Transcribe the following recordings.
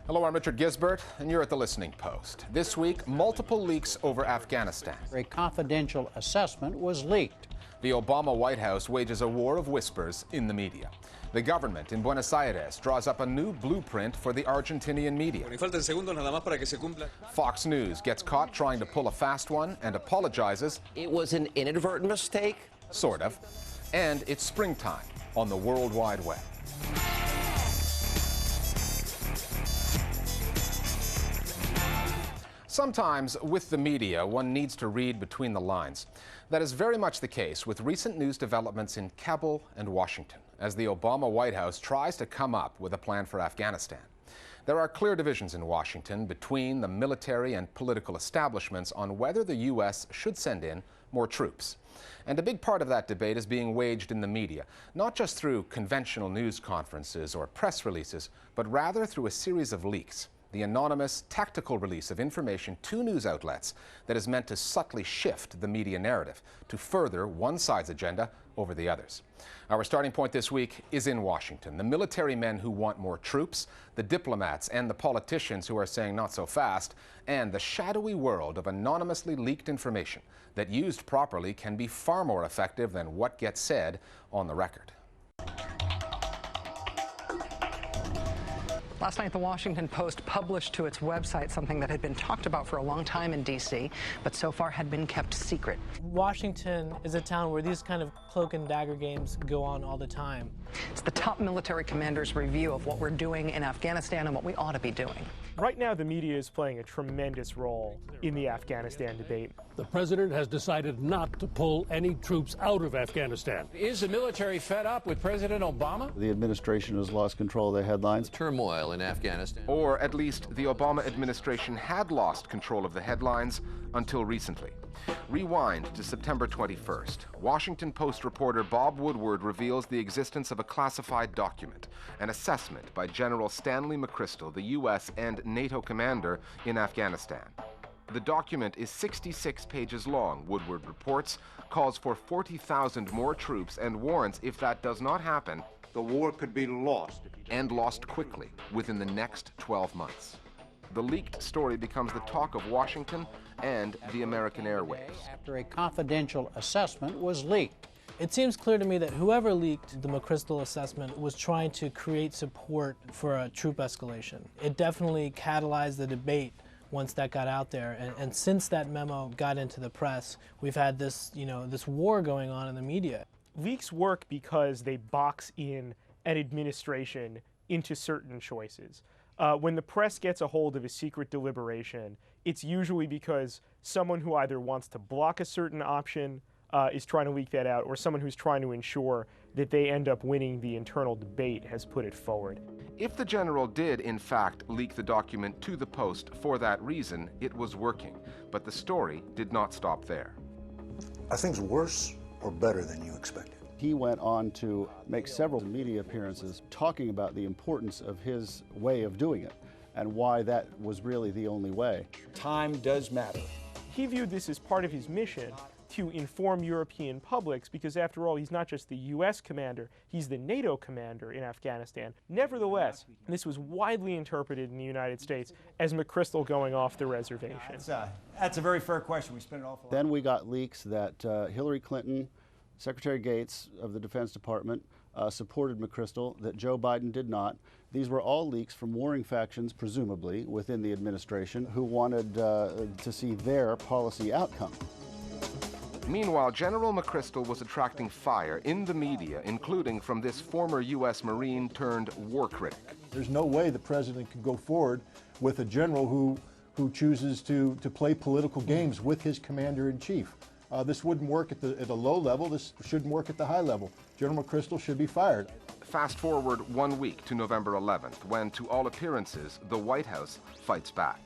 Hello, I'm Richard Gisbert, and you're at The Listening Post. This week, multiple leaks over Afghanistan. A confidential assessment was leaked. The Obama White House wages a war of whispers in the media. The government in Buenos Aires draws up a new blueprint for the Argentinian media. Fox News gets caught trying to pull a fast one and apologizes. It was an inadvertent mistake. Sort of. And it's springtime on the World Wide Web. Sometimes, with the media, one needs to read between the lines. That is very much the case with recent news developments in Kabul and Washington, as the Obama White House tries to come up with a plan for Afghanistan. There are clear divisions in Washington between the military and political establishments on whether the U.S. should send in more troops. And a big part of that debate is being waged in the media, not just through conventional news conferences or press releases, but rather through a series of leaks. The anonymous, tactical release of information to news outlets that is meant to subtly shift the media narrative to further one side's agenda over the others. Our starting point this week is in Washington. The military men who want more troops, the diplomats and the politicians who are saying not so fast, and the shadowy world of anonymously leaked information that used properly can be far more effective than what gets said on the record. Last night, the Washington Post published to its website something that had been talked about for a long time in D.C., but so far had been kept secret. Washington is a town where these kind of cloak and dagger games go on all the time. It's the top military commander's review of what we're doing in Afghanistan and what we ought to be doing. Right now, the media is playing a tremendous role in the Afghanistan debate. The president has decided not to pull any troops out of Afghanistan. Is the military fed up with President Obama? The administration has lost control of the headlines. Turmoil in Afghanistan. Or at least the Obama administration had lost control of the headlines until recently. Rewind to September 21st. Washington Post reporter Bob Woodward reveals the existence of a classified document, an assessment by General Stanley McChrystal, the U.S. and NATO commander in Afghanistan. The document is 66 pages long, Woodward reports, calls for 40,000 more troops, and warns if that does not happen, the war could be lost. And lost quickly, within the next 12 months. The leaked story becomes the talk of Washington and the American airwaves. After a confidential assessment was leaked. It seems clear to me that whoever leaked the McChrystal assessment was trying to create support for a troop escalation. It definitely catalyzed the debate once that got out there. And since that memo got into the press, we've had this, this war going on in the media. Leaks work because they box in an administration into certain choices. When the press gets a hold of a secret deliberation, it's usually because someone who either wants to block a certain option is trying to leak that out, or someone who's trying to ensure that they end up winning the internal debate has put it forward. If the general did, in fact, leak the document to the Post for that reason, it was working. But the story did not stop there. Are things worse or better than you expected? He went on to make several media appearances talking about the importance of his way of doing it and why that was really the only way. Time does matter. He viewed this as part of his mission to inform European publics because, after all, he's not just the U.S. commander, he's the NATO commander in Afghanistan. Nevertheless, this was widely interpreted in the United States as McChrystal going off the reservation. That's a very fair question. We spent an awful lot. Then we got leaks that Hillary Clinton, Secretary Gates of the Defense Department, supported McChrystal, that Joe Biden did not. These were all leaks from warring factions, presumably, within the administration, who wanted to see their policy outcome. Meanwhile, General McChrystal was attracting fire in the media, including from this former U.S. Marine turned war critic. There's no way the president could go forward with a general who chooses to play political games with his commander-in-chief. This wouldn't work at the low level. This shouldn't work at the high level. General McChrystal should be fired. Fast forward 1 week to November 11th, when, to all appearances, the White House fights back.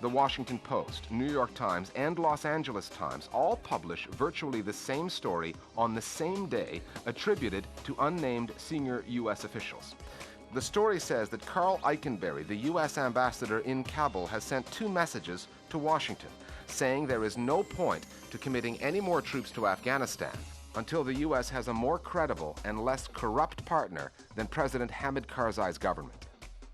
The Washington Post, New York Times, and Los Angeles Times all publish virtually the same story on the same day, attributed to unnamed senior U.S. officials. The story says that Carl Eikenberry, the U.S. ambassador in Kabul, has sent 2 messages to Washington, saying there is no point to committing any more troops to Afghanistan until the U.S. has a more credible and less corrupt partner than President Hamid Karzai's government.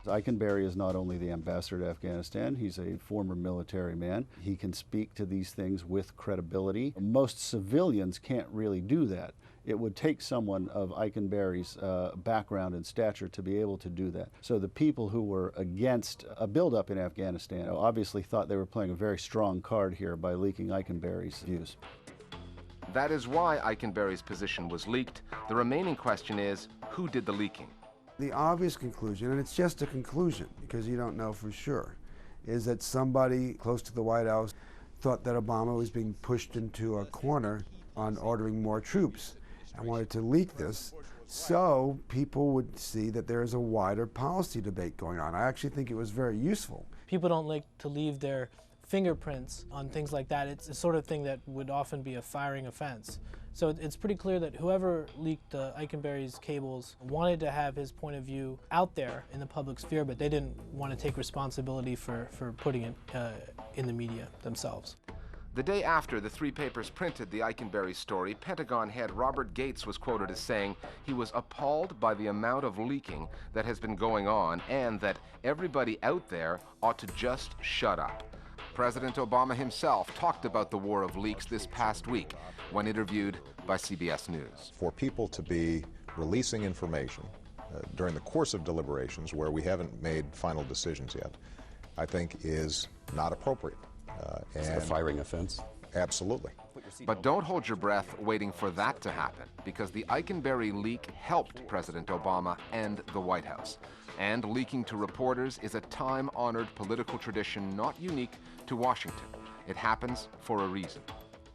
Eikenberry is not only the ambassador to Afghanistan, he's a former military man. He can speak to these things with credibility. Most civilians can't really do that. It would take someone of Eikenberry's background and stature to be able to do that. So the people who were against a buildup in Afghanistan obviously thought they were playing a very strong card here by leaking Eikenberry's views. That is why Eikenberry's position was leaked. The remaining question is, who did the leaking? The obvious conclusion, and it's just a conclusion because you don't know for sure, is that somebody close to the White House thought that Obama was being pushed into a corner on ordering more troops and wanted to leak this so people would see that there is a wider policy debate going on. I actually think it was very useful. People don't like to leave their fingerprints on things like that. It's the sort of thing that would often be a firing offense. So it's pretty clear that whoever leaked Eikenberry's cables wanted to have his point of view out there in the public sphere, but they didn't want to take responsibility for putting it in the media themselves. The day after the three papers printed the Eikenberry story, Pentagon head Robert Gates was quoted as saying he was appalled by the amount of leaking that has been going on and that everybody out there ought to just shut up. President Obama himself talked about the war of leaks this past week when interviewed by CBS News. For people to be releasing information during the course of deliberations where we haven't made final decisions yet, I think is not appropriate. Is it a firing offense? Absolutely. But don't hold your breath waiting for that to happen, because the Eikenberry leak helped President Obama and the White House. And leaking to reporters is a time-honored political tradition not unique to Washington. It happens for a reason.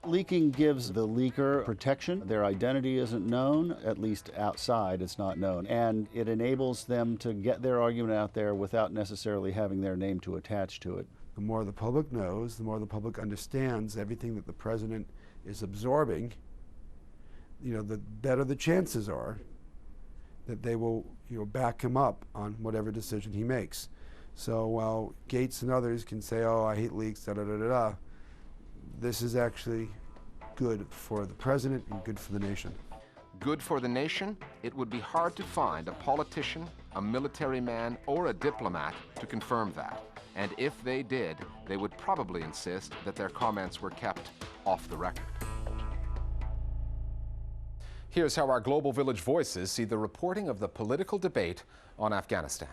Leaking gives the leaker protection. Their identity isn't known, at least outside it's not known. And it enables them to get their argument out there without necessarily having their name to attach to it. The more the public knows, the more the public understands everything that the president is absorbing, the better the chances are that they will back him up on whatever decision he makes. So while Gates and others can say, oh, I hate leaks, da-da-da-da-da, this is actually good for the president and good for the nation. Good for the nation? It would be hard to find a politician, a military man, or a diplomat to confirm that. And if they did, they would probably insist that their comments were kept off the record. Here's how our Global Village voices see the reporting of the political debate on Afghanistan.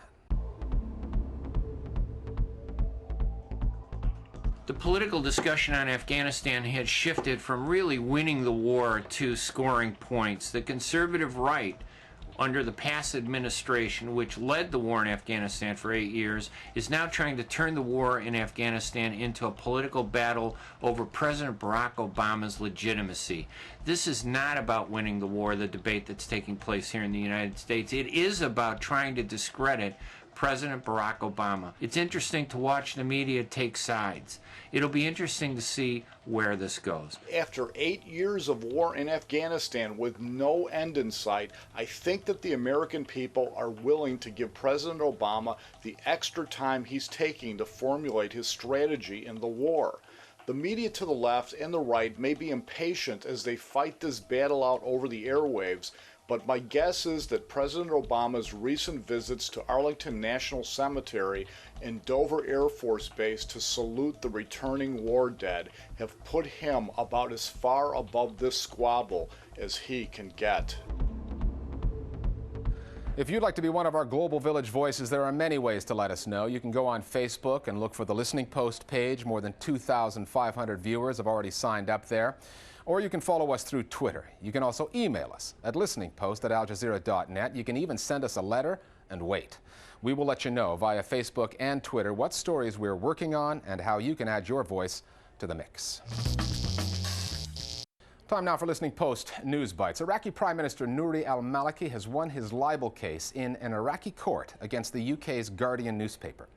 The political discussion on Afghanistan had shifted from really winning the war to scoring points. The conservative right, under the past administration, which led the war in Afghanistan for 8 years, is now trying to turn the war in Afghanistan into a political battle over President Barack Obama's legitimacy. This is not about winning the war, the debate that's taking place here in the United States. It is about trying to discredit President Barack Obama. It's interesting to watch the media take sides. It'll be interesting to see where this goes. After 8 years of war in Afghanistan with no end in sight, I think that the American people are willing to give President Obama the extra time he's taking to formulate his strategy in the war. The media to the left and the right may be impatient as they fight this battle out over the airwaves, but my guess is that President Obama's recent visits to Arlington National Cemetery and Dover Air Force Base to salute the returning war dead have put him about as far above this squabble as he can get. If you'd like to be one of our Global Village voices, there are many ways to let us know. You can go on Facebook and look for the Listening Post page. More than 2,500 viewers have already signed up there. Or you can follow us through Twitter. You can also email us at listeningpost@aljazeera.net. You can even send us a letter and wait. We will let you know via Facebook and Twitter what stories we're working on and how you can add your voice to the mix. Time now for Listening Post News Bites. Iraqi Prime Minister Nouri al-Maliki has won his libel case in an Iraqi court against the UK's Guardian newspaper.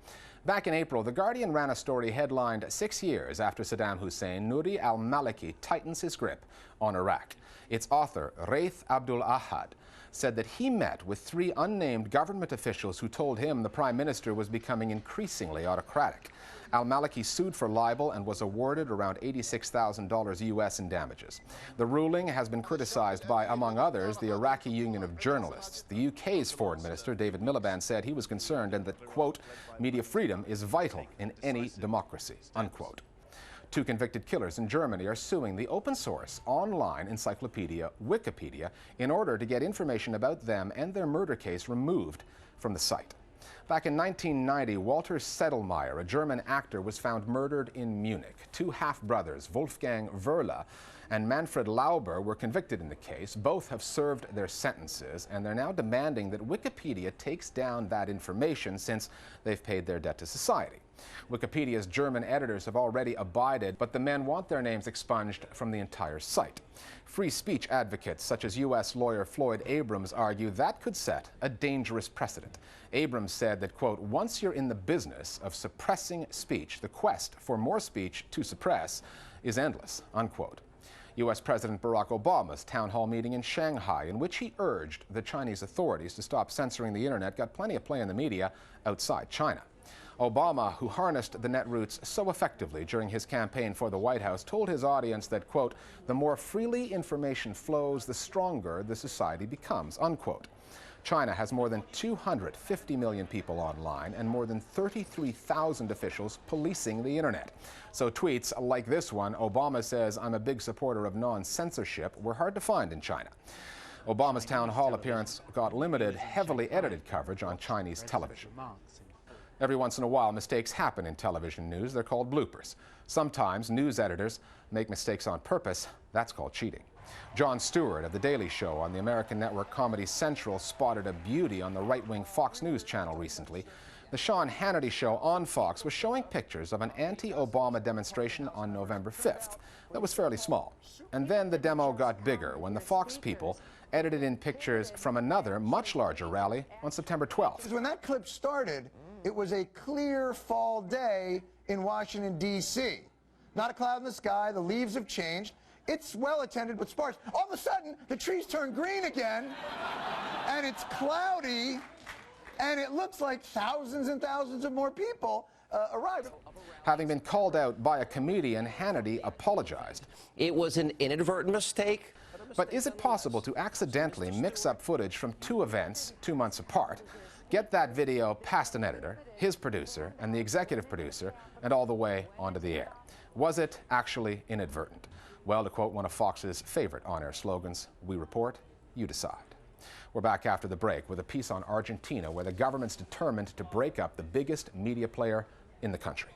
Back in April, The Guardian ran a story headlined 6 years after Saddam Hussein, Nouri al-Maliki tightens his grip on Iraq. Its author, Raith Abdul Ahad, said that he met with 3 unnamed government officials who told him the Prime Minister was becoming increasingly autocratic. Al-Maliki sued for libel and was awarded around $86,000 US in damages. The ruling has been criticized by, among others, the Iraqi Union of Journalists. The UK's Foreign Minister, David Miliband, said he was concerned and that, quote, media freedom is vital in any democracy, unquote. 2 convicted killers in Germany are suing the open-source online encyclopedia Wikipedia in order to get information about them and their murder case removed from the site. Back in 1990, Walter Sedlmayr, a German actor, was found murdered in Munich. 2 half-brothers, Wolfgang Wöhrle and Manfred Lauber, were convicted in the case. Both have served their sentences, and they're now demanding that Wikipedia takes down that information since they've paid their debt to society. Wikipedia's German editors have already abided, but the men want their names expunged from the entire site. Free speech advocates such as U.S. lawyer Floyd Abrams argue that could set a dangerous precedent. Abrams said that, quote, once you're in the business of suppressing speech, the quest for more speech to suppress is endless, unquote. U.S. President Barack Obama's town hall meeting in Shanghai, in which he urged the Chinese authorities to stop censoring the internet, got plenty of play in the media outside China. Obama, who harnessed the netroots so effectively during his campaign for the White House, told his audience that, quote, the more freely information flows, the stronger the society becomes, unquote. China has more than 250 million people online and more than 33,000 officials policing the internet. So tweets like this one, Obama says, I'm a big supporter of non-censorship, were hard to find in China. Obama's town hall appearance got limited, heavily edited coverage on Chinese television. Every once in a while, mistakes happen in television news. They're called bloopers. Sometimes news editors make mistakes on purpose. That's called cheating. Jon Stewart of The Daily Show on the American network Comedy Central spotted a beauty on the right-wing Fox News channel recently. The Sean Hannity show on Fox was showing pictures of an anti-Obama demonstration on November 5th. That was fairly small. And then the demo got bigger when the Fox people edited in pictures from another, much larger rally on September 12th. When that clip started, it was a clear fall day in Washington, D.C. Not a cloud in the sky. The leaves have changed. It's well attended but sparse. All of a sudden, the trees turn green again, and it's cloudy, and it looks like thousands and thousands of more people arrived. Having been called out by a comedian, Hannity apologized. It was an inadvertent mistake. But is it possible to accidentally mix up footage from 2 events 2 months apart, get that video past an editor, his producer, and the executive producer, and all the way onto the air? Was it actually inadvertent? Well, to quote one of Fox's favorite on-air slogans, we report, you decide. We're back after the break with a piece on Argentina where the government's determined to break up the biggest media player in the country.